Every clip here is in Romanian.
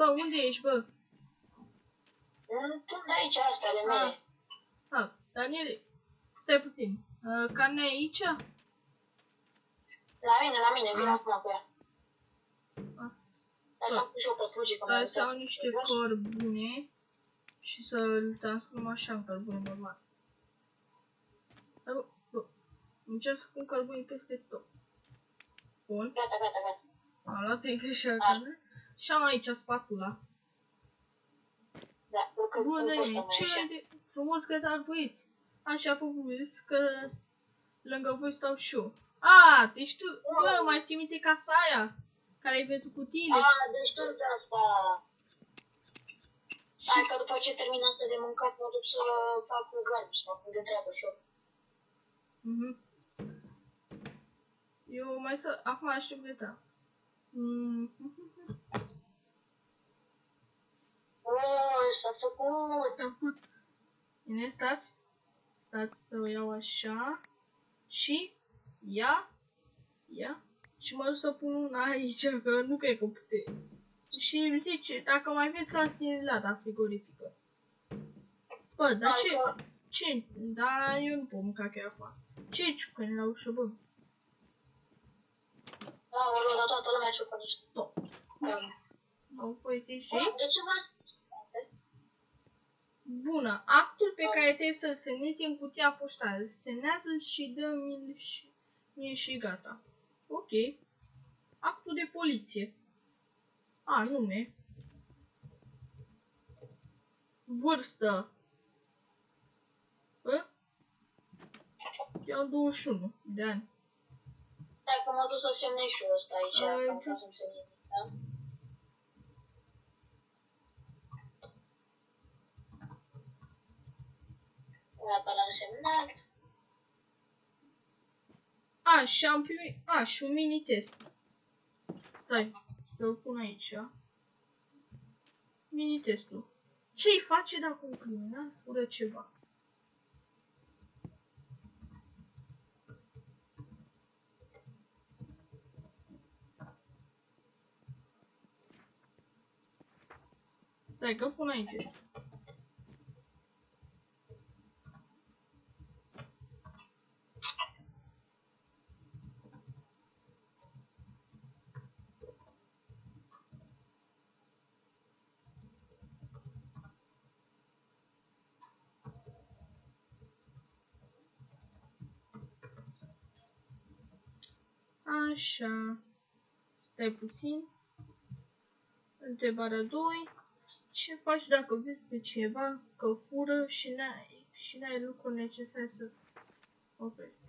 Bă, unde ești, bă? Tu de aici, astea ale mele. Daniele, stai puțin. Carnea e aici? La mine, vin acum cu ea. Dar pus eu pe fugi, că stai să iau niște cărbune și să-l transform așa în cărbune normal. Bă, încerc să pun cărbune peste tot. Bun. Gata. Am luat încă și carne. Și am aici spatula. Da, bun, Daniele, ce ai de frumos că te-ar băieți? Așa povesti că lângă voi stau și eu. Deci tu, bă, mai ții minte casa aia? Care ai văzut cutiile? Deci tot asta. Hai că după ce termin asta de mâncat, mă duc să fac un garb, să mă pun de treabă și eu. Eu mai stau, acum aștept de ta. S-a făcut. Bine, stați să o iau așa. Și ia. Și mă duc să pun una aici, că nu cred că pute. Și îmi zice, dacă mai vreți, las din lada frigorifică. Bă, dar ce? Da, eu nu pot mânca chiar acum. Ce ciucăni la ușă, bă? Dar toată lumea ciucănește. Nu, poliție și... De ce v-ați... Bună, actul pe care trebuie să-l semnezi în cutia poștală. Semnează-l și dă-mi mie și gata. Ok. Actul de poliție. Nume. Vârstă. Eu am 21 de ani. Stai că mă duc să semnez și eu ăsta aici, ca să-mi semnez, da? Gata, l-am semnat. Și un mini-test. Stai, să-l pun aici. Mini-testul. Ce-i face dacă un criminal fură ceva? Stai că pun aici. Așa. Stai puțin. Întrebarea 2. Ce faci dacă vezi pe cineva că fură și n-ai lucruri necesare să oprești?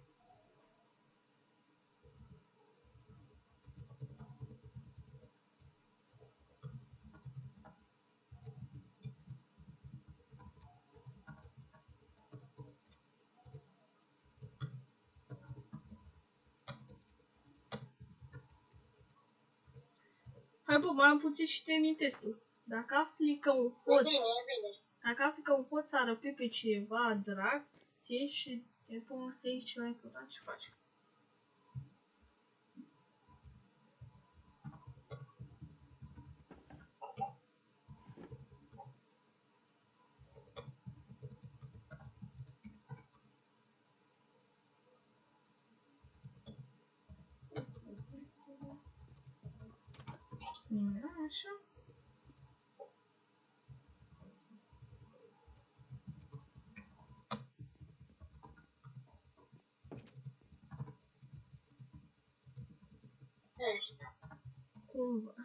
Hai bă, mai am puțin și termin testul. Dacă afli că un hoț a răpit pe cineva drag, ție și te pun să iei ceva important, ce faci? Așa.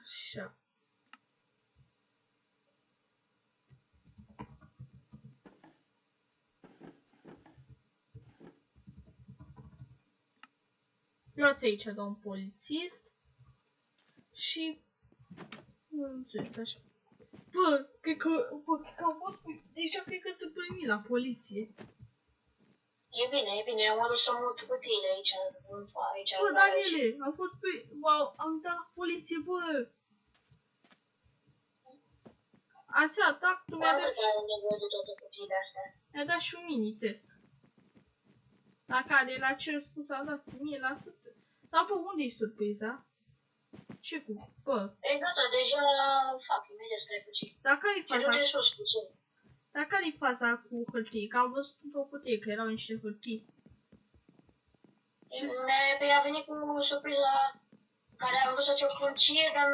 Așa. Luați aici, domn polițist. Și... nu înțeles așa. Bă, cred că am fost... deja cred că sunt primit la poliție. E bine, eu mă duc să mut cutiile aici, Bă, Daniele, am fost pe... am uitat la poliție, bă. Așa, tac, tu mi-a dat... mi-a dat și un mini-test. La care, la ce răspuns a dat mie la sătă. Dar, bă, unde-i surpriza? Ce cu? Bă, E gata, deja fac, imediat stai puțin. dar care-i Ce faza? du-te sus puțin. Dar care-i faza cu hârtii? Că am văzut într-o cutie că erau niște hârtii. A venit cu surpriza care am vrut să ți-o fruncie, dar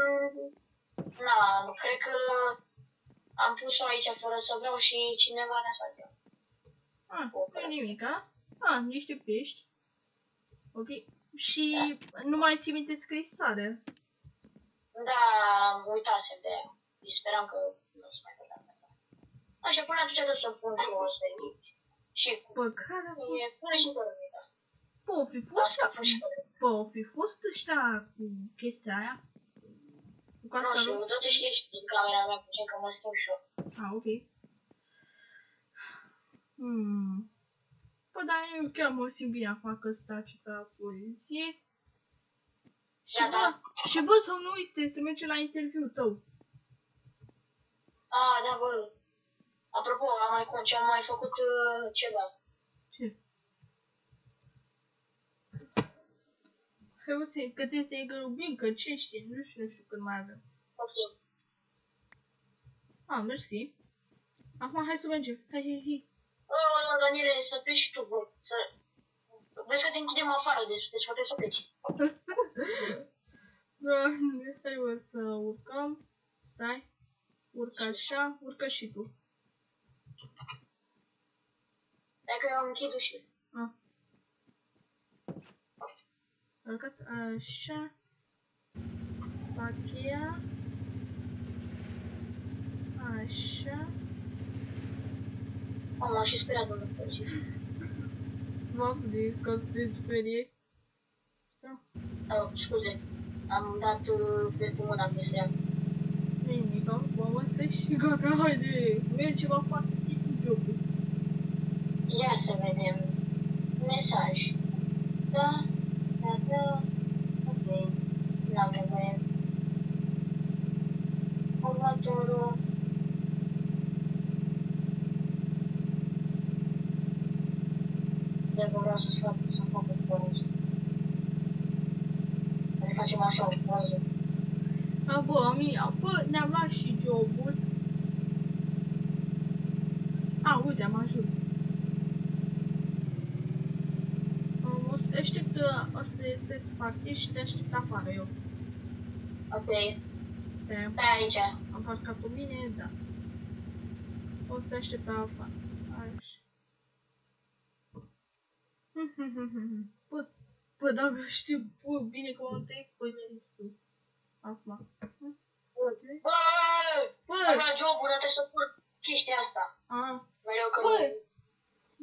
na, cred că am pus-o aici fără să vreau și cineva ne-a spart eu. Nu-i nimic, a? Niște pești. Ok. Și nu mai ții minte scrisoarea. Da, uitasem de ea. Speram că nu o să mai vedem. Așa, până atunci trebuie să pun și o ăsta aici. Și Bă, care a e fost? până și fără uita. Bă, o fi fost? Asta pun și fără. Bă, o fi fost ăștia cu chestia aia? Cu Nu casa știu, roz? dă-te și ești din camera mea puțin că mă schimb și eu. Ok. Bă, dar eu chiar mă simt bine acum că staci pe la poliție. Și Da, bă, da. și bă, să nu uite să mergi la interviul tău. Da, bă. Apropo, am mai făcut ceva. Ce? Hai o să că te să-i grăbim, că ce știi, nu știu când mai avem. Ok. Mersi. Acum hai să mergem. Hai. Daniele, să pleci și tu, bă. Vezi că te închidem afară, deci poate să pleci. Doamne, hai o să urcăm. Stai. Urcă așa, urcă și tu. Dacă eu închid ușile. Urcat așa. Pachea. Așa. M-am și speriat, domnul polițist. V-am zis că o să te sperie. Scuze, am dat pe mâna pe să ia. Nimic, acum asta și gata, haide. Mergem acum să ții cu jocul. Ia să vedem. Mesaj. Da. Ok. N-am nevoie. Următorul. Dacă vreau să fac o poză. Ne facem așa o poză. Bă, ne-am luat și jobul. Uite, am ajuns. O să te aștept, o să te fac și te aștept afară eu. Ok. Pe aici. am parcat cu mine, da. O să te aștept afară. Așa. Bă, dacă știu bine că mă tăi cu tu. Acum. Bă! Am luat jobul, dar trebuie să pun chestia asta. Mereu că Bă!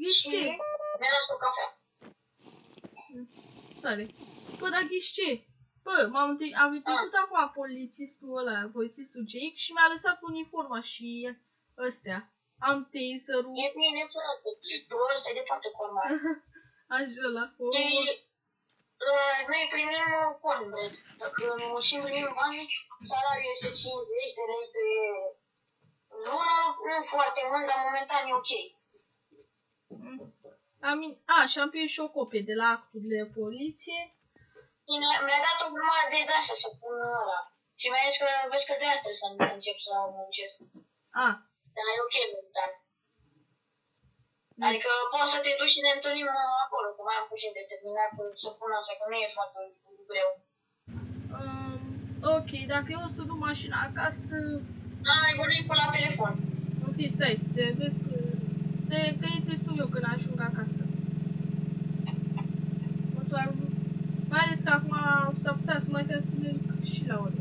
Ești ce? Mi-a dat o cafea. Tare. Bă, dar ești ce? Bă, am trecut acum polițistul Jake și mi-a lăsat uniforma și ăstea. Am taserul. E bine, frate. Tu ăsta e departe cornul. Așa la Noi primim cornbread. Dacă muncim primim bani, salariul este 50 de lei pe lună, nu foarte mult, dar momentan e ok. Și am primit și o copie de la actul de poliție. Mi-a dat o grămadă de asta să pun ăla. Și mi-a zis că vezi că de asta să încep să muncesc. Dar e ok momentan. Adică poți să te duci și ne întâlnim acolo, că mai am puțin determinat să pun asta, că nu e foarte greu. Ok, dacă eu o să duc mașina acasă... Ai vorbit pe la telefon. Ok, stai, vezi că... Te sun eu când ajung acasă. O să mai ales că acum s-ar putea să mai trebuie să merg și la ore.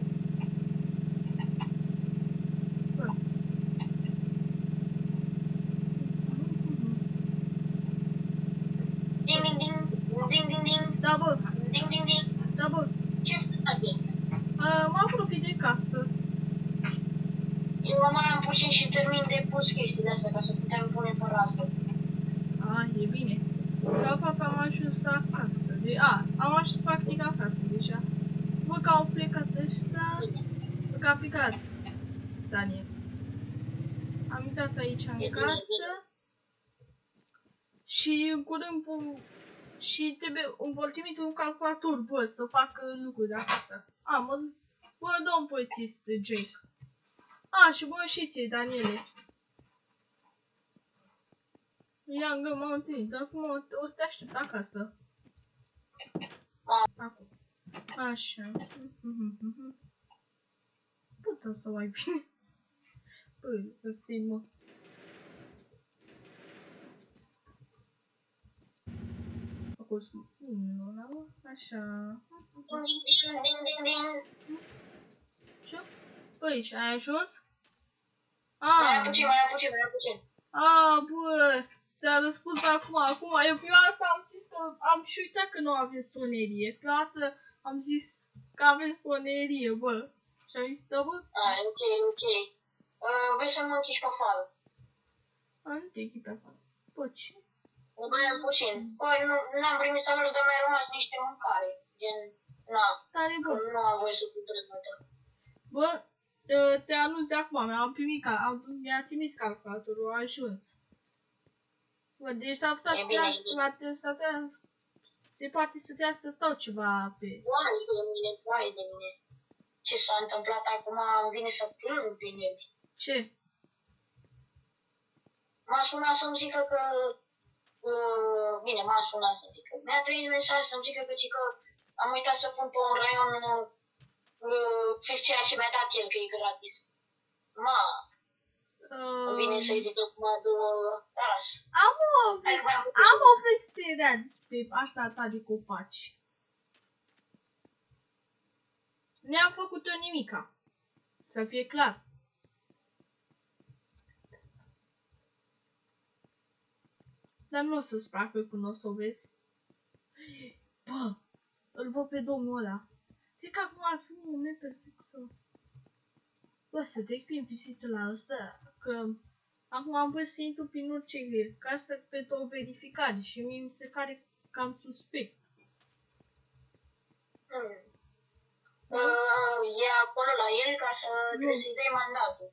Ding, ding, ding, ding, ding, ding. Da, bă. Ding, ding, ding. Da, bă. Ce faci? Mă apropii de casă. Eu mai am puțin și termin de pus chestiile astea ca să putem pune pe raftul. E bine. Că aproape am ajuns acasă. Am ajuns practic acasă deja. Văd că au plecat ăștia. Că a plecat Daniel. Am intrat aici în casă. Și în curând îmi vor trimite un calculator, bă, să fac lucruri de acasă. Bă, domn polițist, Jake. A, și bă, și ție, Daniele. Young Mountain, acum o să te aștept acasă. Acum. Așa. Putea să mai bine. Bă, ăsta-i mă. Acum nu, așa. Ce? Păi, și ai ajuns? Mai puțin. A, bă, ți-a răspuns acum. Eu prima dată am zis că am și uitat că nu avem sonerie. Prima dată am zis că avem sonerie, bă. Și am zis, da, bă? Ok. Vrei să mă închiși pe afară? Nu te închid pe afară. Bă, ce? Mai am puțin. Bă, n-am primit salariul, dar mi-a rămas niște mâncare. Gen, na. Tare, bă. Nu am voie să cumpărez multă. Bă, te anunț de acum, mi-a trimis calculatorul, a ajuns. Bă, deci s-ar putea se poate să trebuie să stau ceva pe... Vai de mine. Ce s-a întâmplat acum, îmi vine să plâng pe nervi. Ce? M-a sunat să-mi zică că... Bine, m-a sunat să-mi zică. Mi-a trimis mesaj să-mi zică că am uitat să pun pe un raion fix ceea ce mi-a dat el, că e gratis. Îmi vine să-i zic că mă duc ras. Am o veste rea despre asta ta de copaci. Ne-am făcut eu nimica. Să fie clar. Dar nu o să-ți placă când o să o vezi. Bă, îl văd pe domnul ăla. Cred că acum ar fi un moment perfect să... Bă, să trec prin pisită la ăsta, că acum am voie să intru prin orice casă pentru o verificare și mie mi se pare cam suspect. E acolo la el ca să trebuie să-i dai mandatul.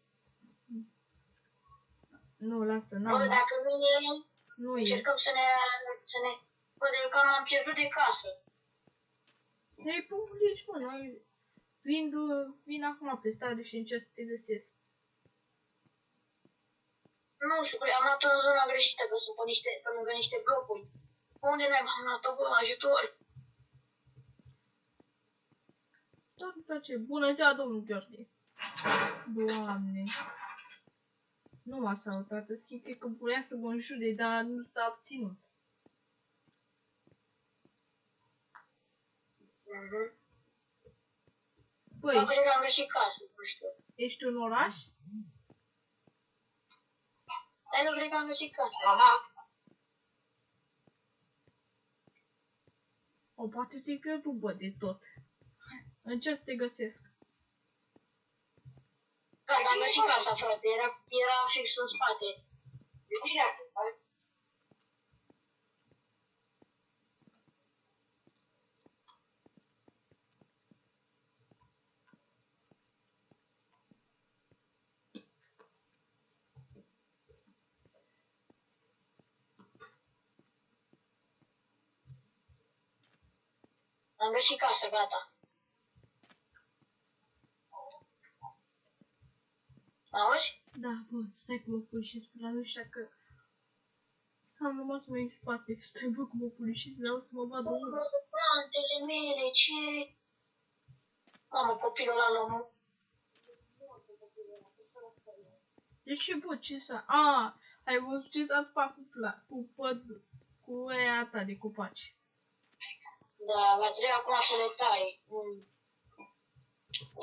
Nu, lasă, n-am. Bă, dacă nu încercăm să ne... Bă, de cam am pierdut de casă. Ei, publici, mă, noi vin acum pe stradă și încerc să te găsesc. Nu știu, am luat în zona greșită, că sunt pe lângă niște blocuri. Unde ne-am luat-o, bă, ajutor? Doar ce, bună ziua, domnul Gheorghe. Doamne. Nu m-a salutat, în schimb, cred că voia să mă înjure, dar nu s-a obținut. Băi, cred că am găsit casă, nu știu. Ești în oraș? Dar nu cred că am găsit casă. O, poate te-ai pierdut, bă, de tot. Încerc să te găsesc. Gata, am găsit casa, frate. Era fix în spate. Am găsit casa, gata. Auzi? Da, bă, stai că mă furișez pe la ăștia că... Am rămas mai în spate. Stai, bă, cum mă furișez, vreau să mă vadă unul. Plantele mele, ce... Mamă, copilul ăla l-a... De ce, bă, ce s-a... A, ai văzut ce s-a făcut cu aia ta de copaci. Da, va trebui acum să le tai.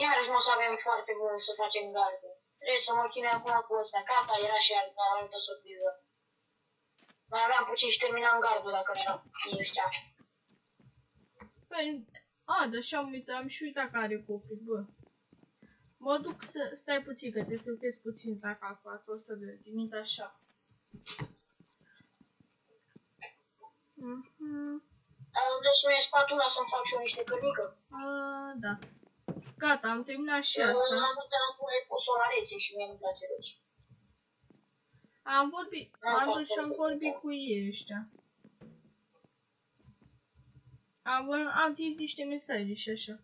Iarăși nu o să avem foarte mult să facem gardă. Trebuie să mă chinui acum cu ăsta. Gata, era și altă surpriză. Mai aveam puțin și terminam gardul dacă nu erau ăștia. Păi, dar și-am uitat, am și uitat că are copii, bă. Mă duc să stai puțin, că te surprezi puțin pe calculator, o să trimit așa. Deci mi-e spatula să-mi fac și eu niște cărnică. Da. Gata, am terminat și asta. Am uitat cu solareze și mie nu-mi place rece. M-am dus și am vorbit cu ei ăștia. Am zis niște mesaje și așa.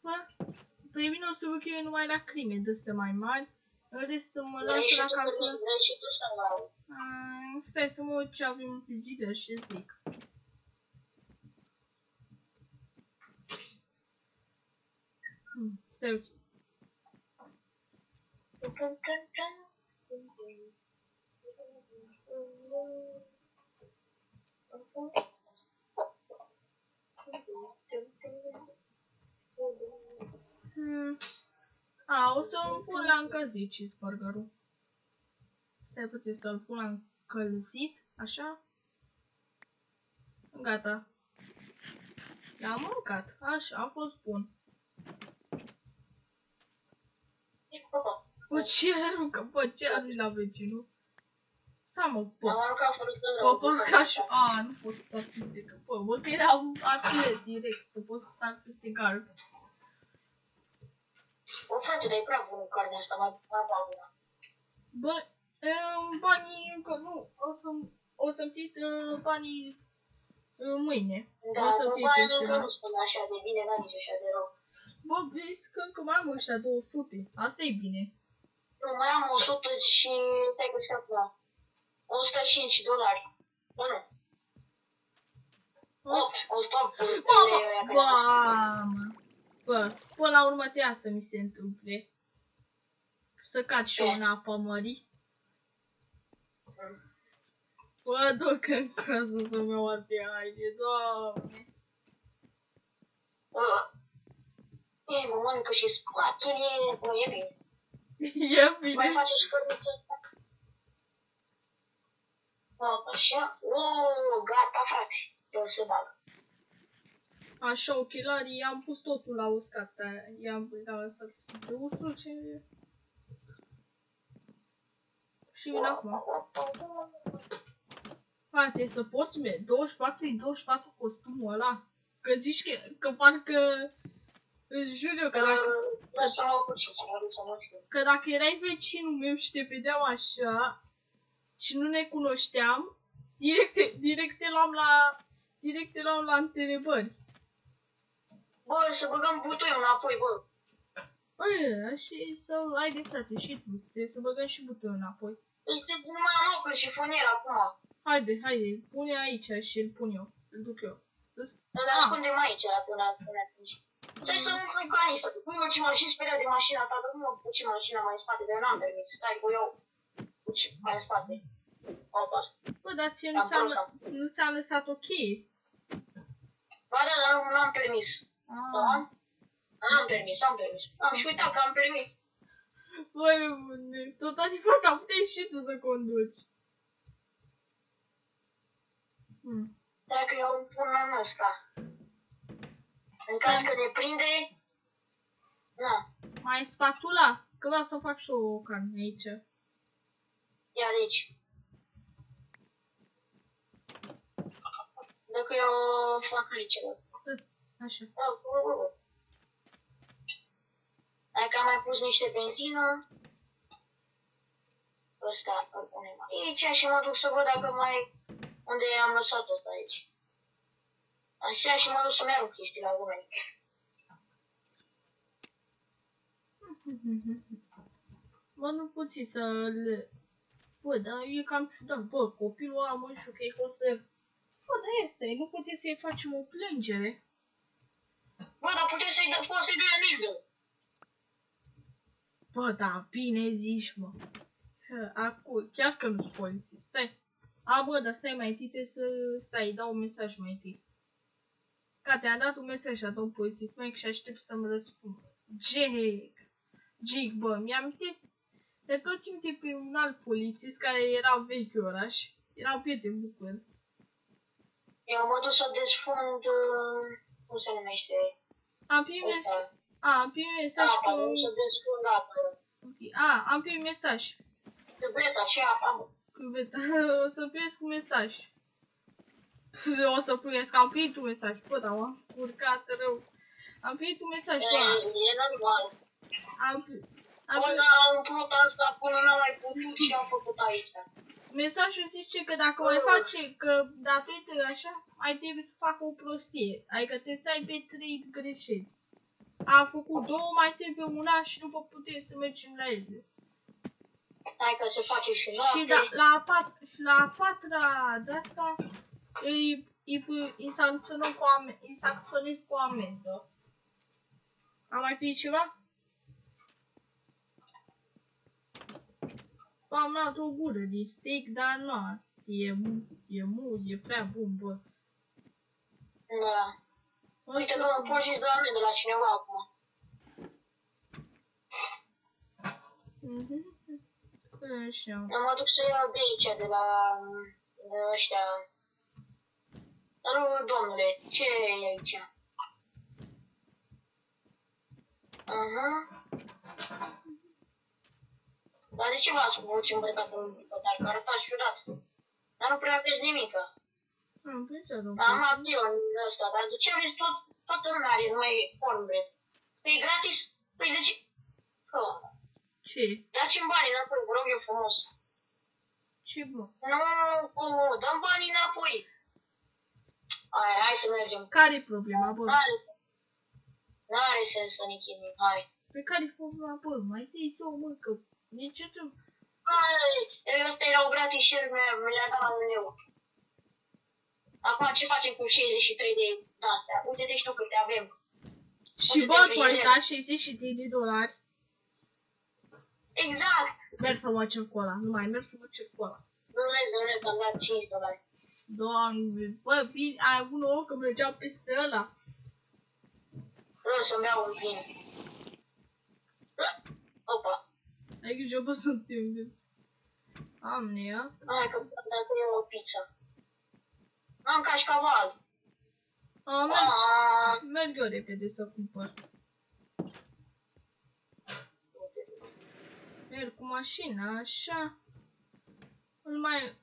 Bă, pe mine o să văd că eu numai la crime de-astea mai mari. În rest mă Vrei lasă și la tu calculator. vrei și tu să la Stai să mă uit ce avem în frigider și zic. Stai uite. O să-mi pun la încălzit cheeseburgerul. Stai puțin să-l pun la încălzit, așa. Gata. L-am mâncat, așa, a fost bun. Bă, ce aruncă? Bă, ce arunci la vecinul? Să mă, Am bă. aruncat fără să Bă, păcașul. Nu pot să sar peste că. Bă, că era atlet direct, să pot să sar peste gard. O, frate, dar e prea bună carnea asta, mai bună. Bă, banii încă nu. O să-mi trit banii mâine. Da, O să bă, trit banii ăștia. încă nu spun așa de bine, dar nici așa de rău. Bă, vezi că încă mai am ăștia 200. Asta e bine. Nu, mai am 100 și... stai că scap la... $105. Bă, nu. 108 de lei ăia care... Bă, până la urmă trebuia să mi se întâmple. Să cad și eu în apă mării. Bă, duc în casă să-mi iau alte haine, Doamne. Ei, mă mănâncă și spatele, bă, e bine. E Și mai bine. face și cărnița asta. Așa. Gata, frate. Eu se bag. Așa, ochelarii, i-am pus totul la uscat. I-am lăsat să se usuce. Și vin acum. Frate, să poți 24 costumul ăla. Că zici că parcă... Îți jur eu că dacă erai vecinul meu și te vedeam așa și nu ne cunoșteam, direct te luam la întrebări. Bă, să băgăm butoiul înapoi, bă. Bă, și să ai dreptate și tu. Trebuie să băgăm și butoiul înapoi. Este numai am locuri și fonier acum. Haide, pune aici și îl pun eu. Îl duc eu. Îl ascundem aici până atunci. Stai să nu fac canisă. Nu mă ce mașini speria de mașina ta, dar nu mă puci mașina mai în spate, de eu n-am permis. Stai cu eu puci mai în spate. Opa. Bă, dar ție nu ți-am lăsat ok? Ba da, dar nu am permis. Sau am? Am permis. Am și uitat că am permis. Băi, tot timpul ăsta puteai și tu să conduci. Dacă eu îmi pun în ăsta. În caz că ne prinde... Na. Mai spatula? Că vreau să fac și o carne aici. Ia de aici. Dacă eu fac aici ăsta. Așa. Hai că am mai pus niște benzină. Ăsta îl punem aici și mă duc să văd dacă mai... unde am lăsat ăsta aici. Așa și mă duc să-mi arunc chestii la oameni. Bă, nu puți să le... Bă, dar e cam ciudat. Bă, copilul ăla mă știu că e fost să... Bă, dar este, nu puteți să-i facem o plângere. Bă, dar puteți să-i dai amendă. Bă, da, bine zici, mă. Acum, chiar că nu-s polițist, stai. Bă, dar stai mai întâi, trebuie să... Stai, dau un mesaj mai întâi. Ca te-am dat un mesaj la domn polițist, măi, și aștept să-mi răspund. Jig, bă, mi-am amintesc de toți minte pe un alt polițist care era vechi oraș. Era prieten cu el. Eu mă duc să desfund... cum se numește? Am primit mesaj că... Apa, să desfund apă. Am primit mesaj. Cuveta și apa, mă. Cuveta, o să primesc un mesaj. O să primesc, am primit un mesaj. Bă, dar m-am urcat rău. Am primit un mesaj, bă. E normal. Bă, dar am umplut asta până n-am mai putut și am făcut aici. Mesajul zice că dacă mai face, că datorită așa, mai trebuie să facă o prostie. Adică trebuie să aibă 3 greșeli. Am făcut 2, mai trebuie una și după putem să mergem la ele. Hai că se face și Și noapte. la a patra de asta îi sancționăm cu îi sancționez cu amendă. Am mai pus ceva? Am luat o gură de steak, dar nu, e prea bun, bă. Da. Uite, domnul polițist de amendă la cineva acum. Așa. Mă duc să iau de aici, de la ăștia. Dar nu, domnule, ce e aici? Dar de ce v-ați făcut îmbrăcat în bătar? Că arătați ciudat. Dar nu prea aveți nimică. Am pensat o Am avion ăsta, dar de ce aveți toată lumea are numai cornbread? Păi e gratis? Păi de ce? Ce? Dați-mi banii înapoi, vă rog eu frumos. Ce, bă? Nu, dăm banii înapoi. Hai să mergem. Care-i problema, bă? N-are sens să ne chinuim, hai. Pe care-i problema, bă? Mai întâi să o mâncă. De ce tu? Ăsta erau gratis și mi le-a dat la meu. Acum ce facem cu 63 de astea? Uite-te și tu câte avem. Și bă, tu ai dat 63 de dolari. Exact. Merg să mă cer cu ăla. Nu mai merg să mă cer cu ăla. Nu vezi, am dat 5 dolari. Doamne, bă, bine, ai avut noroc că mergeam peste ăla. Nu, să-mi iau un vin. Opa. Ai grijă, bă, să te înveți. Doamne, ia. Hai că dacă e o pizza. N-am cașcaval. Merg eu repede să cumpăr. Merg cu mașina, așa. Nu mai...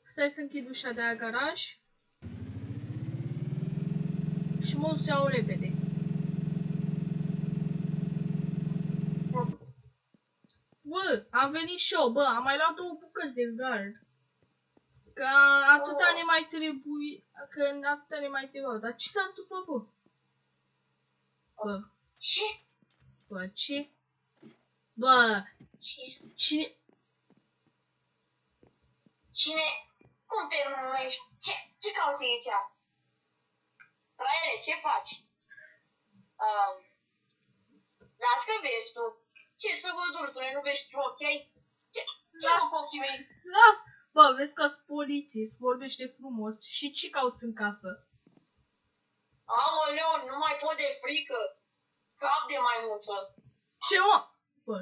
Stai să închid ușa de la garaj. Și mă să iau repede. Bă, am venit și eu, bă, am mai luat 2 bucăți de gard. Că atâta ne mai trebuie, că atâta ne mai trebuiau. Dar ce s-a întâmplat, bă? Bă. Bă, ce? Bă, cine? Cine? Cum te numești? Ce cauți aici? Raele, ce faci? Las că vezi tu. Ce să vă durtule, nu vezi tu ochii ai? Ce mă cu ochii mei? Da. Bă, vezi că-s polițist, vorbește frumos. Și ce cauți în casă? Aoleu, nu mai pot de frică. Cap de maimuță. Ce, mă? Bă.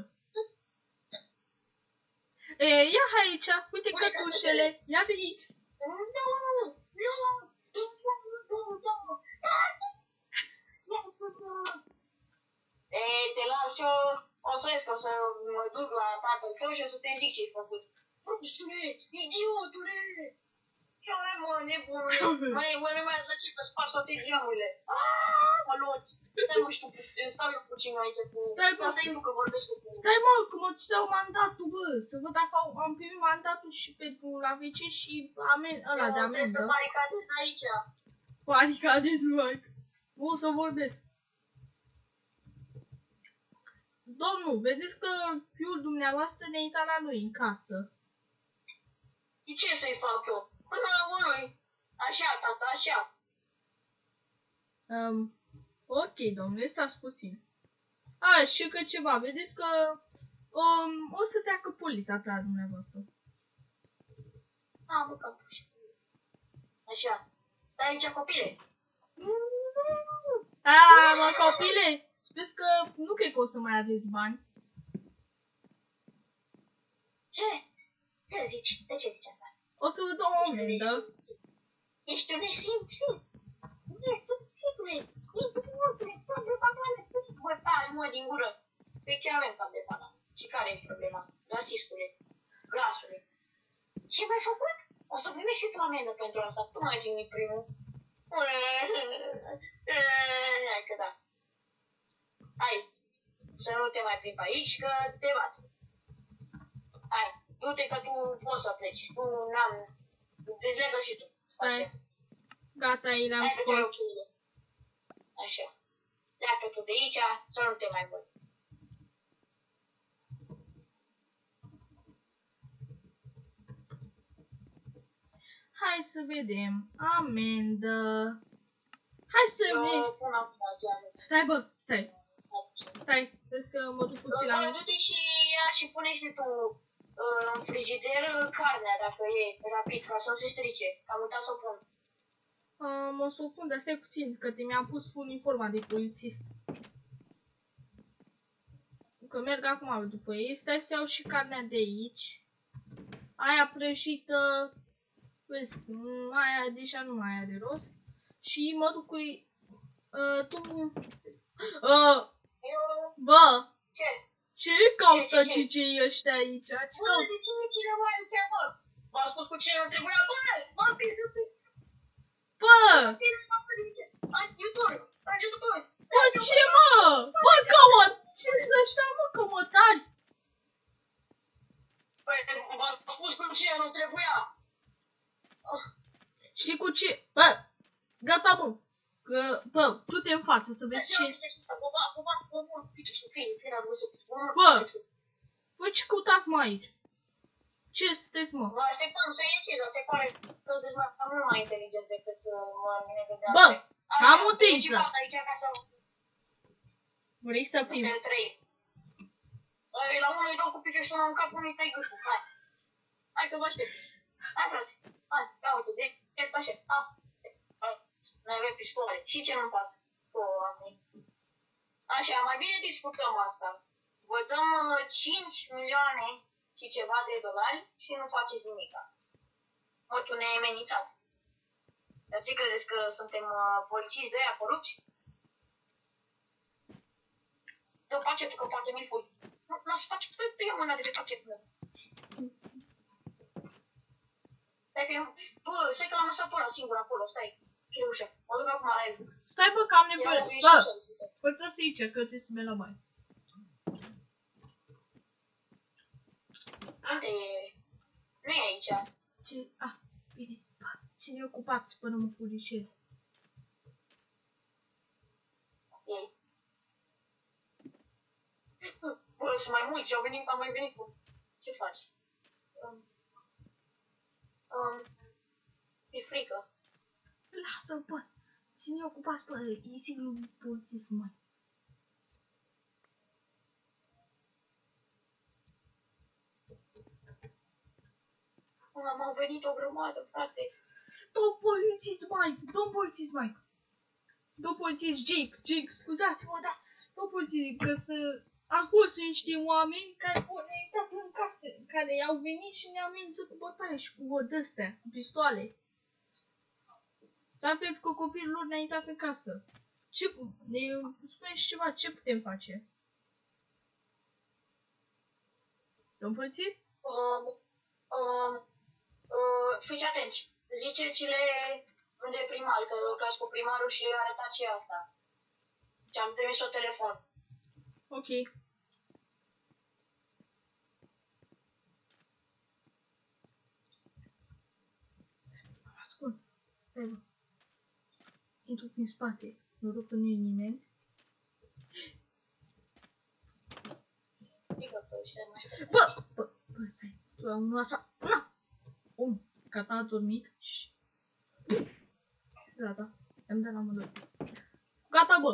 Ia aici, uite cătușele. Ia de aici. Nu. Te las eu, o să vezi că o să mă duc la tatăl tău și o să te zic ce-ai făcut. Prostule, idiotule! Ce ai, mă, nebunule? Mă urmează ce că spargi toate geamurile. Mă luați. Stai eu puțin aici cu... Stai, bă, stai, mă, că mă duc să iau mandatul, bă. Să văd dacă am primit mandatul și pentru la WC și ăla de amendă. Să baricadez aici. Baricadez, bă. O să vorbesc. Domnul, vedeți că fiul dumneavoastră ne-a intrat la noi în casă. Și ce să-i fac eu? Până la urmă, așa, tata, așa. Ok, domnule, stați puțin. Și că ceva, vedeți că o să treacă poliția pe la dumneavoastră. Bă, capuși. Așa. Stai aici, copile. Mă, copile, spus că nu cred că o să mai aveți bani. Ce? Ce zici? De ce zici asta? O să vă dau o amendă. Ești un nesimțit. Bă, tare, mă, din gură. Pe chiar avem cap de banană. Și care e problema? Rasistule. Grasule. Ce mi-ai făcut? O să primești și tu amendă pentru asta. Tu mai zi-mi primul. Hai că da. Hai. Să nu te mai plimbi aici, că te bat. Hai. Du-te că tu poți să pleci. Tu n-am... Dezlegă și tu. Stai. Așa. Gata, i le-am Hai că ți-ai scos. ochii. Așa. Pleacă tu de aici, să nu te mai văd. Hai să vedem. Amendă. Hai să vedem. Eu pun acum geamul. Stai, bă, stai. Stai, vezi că mă duc puțin la mine. Du-te și ia și pune și tu în frigider carnea, dacă e rapid, ca să nu se strice. Că am uitat să o pun. Mă să o pun, dar stai puțin, că mi-am pus uniforma de polițist. Că merg acum după ei. Stai să iau și carnea de aici. Aia prăjită. Vezi, aia deja nu mai are rost. Și mă duc cu ei. Tu... Bă! Ce? Ce caută Ce? cicei ăștia aici? Ce Bă, caută? de ce cineva aici, bă? V-am spus cu cine nu trebuia, bă! M-am prins să te... Bă! Hai, iutor! Merge după voi! Bă, ce mă? Bă, cămă! Ce să ăștia, mă, cămătari? Păi, v-am spus cu cine nu trebuia! Știi cu ce? Bă! Gata, bă! Că, bă, du-te în față să vezi ce... Bă! Voi ce căutați, mă, aici? Ce sunteți, mă? Mă așteptam să ieși, dar se pare că sunteți mult mai inteligent decât mine vedeam. Bă! Am utilizat! Ieși aici ca să... Vrei să prim? De 3. La unul îi dau cu pică și unul în cap, unul îi tai gâtul. Hai. Hai că vă aștept. Hai, frate. Hai, ia uite, de așa. Noi avem pistoale. Și ce nu-mi pasă? Așa, mai bine discutăm asta. Vă dăm 5 milioane și ceva de dolari și nu faceți nimica. Mă, tu ne-ai amenințat. Dar ce credeți că suntem polițiști de aia corupți? Dă pachetul, că poate mi-l furi. Nu să faci pe mâna de pe pachetul meu. Stai că bă, stai că l-am lăsat pe ăla singur acolo, stai. Ce ușa. Mă duc acum la el. Stai, bă, că am nevoie. Bă, pățați aici, că trebuie să merg la baie. Unde e? Nu e aici. Ce? Ah, bine. Bă, ține ocupați până mă puricez. Ei. Bă, sunt mai mulți, am mai venit cu... Ce faci? E frică. Lasă, bă. Ține ocupați, bă. E sigur polițistul, mai. Am venit o grămadă, frate. Domn polițist, Mike! Domn polițist, Mike! Domn polițist, Jake, scuzați-mă, dar... Domn polițist, că acolo sunt niște oameni care ne-au intrat în casă, care au venit și ne-au amenințat cu bătaie și cu de-astea, cu pistoale. Dar pentru că copilul lor ne-a intrat în casă. Ce, ne spuneți ceva, ce putem face? Domn polițist? Fiți atenți. Ziceți-le de primar, că lucrați cu primarul și arătați și asta. Și am trimis-o telefon. Ok. Am ascuns. Stai, bă. Intru prin spate. Noroc că nu e nimeni. Bă, stai. Tu am unul așa. Gata, a dormit. Gata. Am dat la mână. Gata, bă.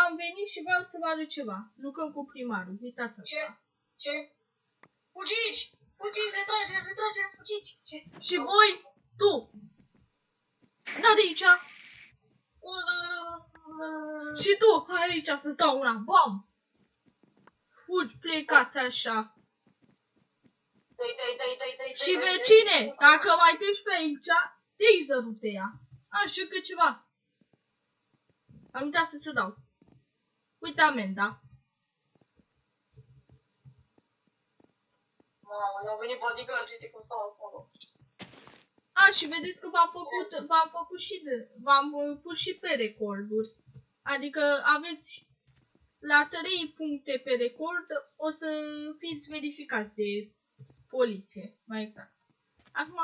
Am venit și vreau să vă arăt ceva. Lucrăm cu primarul. Uitați asta. Ce? Fugiți! Fugiți, retrage, fugiți! Și voi, tu. Da de aici. Și tu, hai aici să-ți dau una. Bam! Fugi, plecați așa. Și vecine, dacă mai treci pe aici, taserul te ia. Așa că ceva. Am uitat să-ți dau. Uite amenda. Mamă, au venit bodyguard, uite cum stau acolo. Și vedeți că v-am pus și pe recorduri. Adică aveți la 3 puncte pe record, o să fiți verificați de poliție, mai exact. Acum,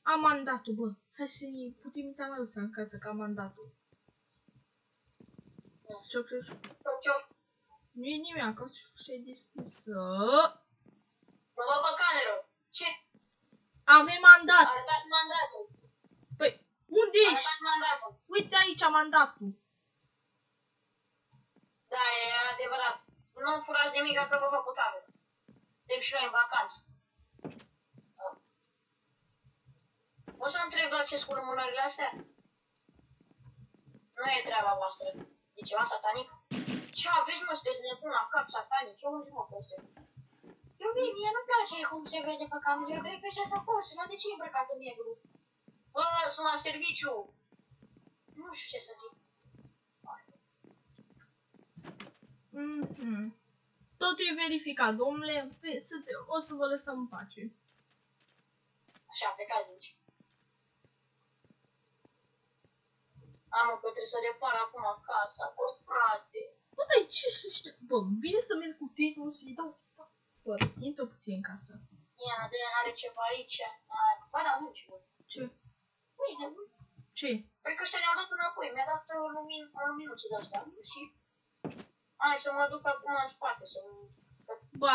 am mandatul, bă. Hai să-i putem uita la ăsta în casă, că am mandatul. Cioc. Nu e nimic, acasă și e deschisă. Mă bă pe cameră. Ce? Avem mandat. Arătați mandatul. Păi, unde ești? Arătați mandatul. Uite aici mandatul. Da, e adevărat. Nu furați nimic că vă fac cu cameră. Suntem și noi în vacanță. O să întreb la ce scură mânările astea? Nu e treaba voastră. E ceva satanic? Ce aveți, mă, sunteți nebun la cap satanic? Eu unde mă pot să... Eu bine, mie nu-mi place cum se vede pe cameră. Eu cred că ăștia sunt porți. Dar de ce e îmbrăcat în negru? Bă, sunt la serviciu. Nu știu ce să zic. Totul e verificat, domnule. O să vă lăsăm în pace. Așa, pe care zici. Am că trebuie să repar acum casa, bă, frate. Bă, dar ce să știu? Bă, bine să merg cu titlul să-i dau... Bă, intră puțin în casă. Iana, de are ceva aici. Bă, da, nu știu. Ce? Uite, Ce? cred că ăștia ne-au dat înapoi. Mi-a dat luminuțe de-astea. Și... Hai să mă duc acum în spate, să... Bă,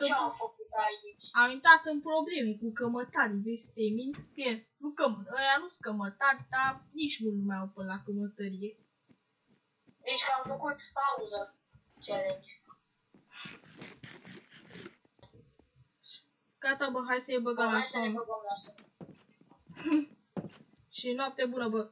ce-am făcut aici? am intrat în probleme cu cămătarii, vezi, te mint? Bine, ăia nu sunt cămătari, dar nici nu mai au până la cămătărie. Deci că am făcut pauză. Challenge. Gata, bă, hai să-i băgăm la Hai să ne somn. băgăm la somn. Și noapte bună, bă.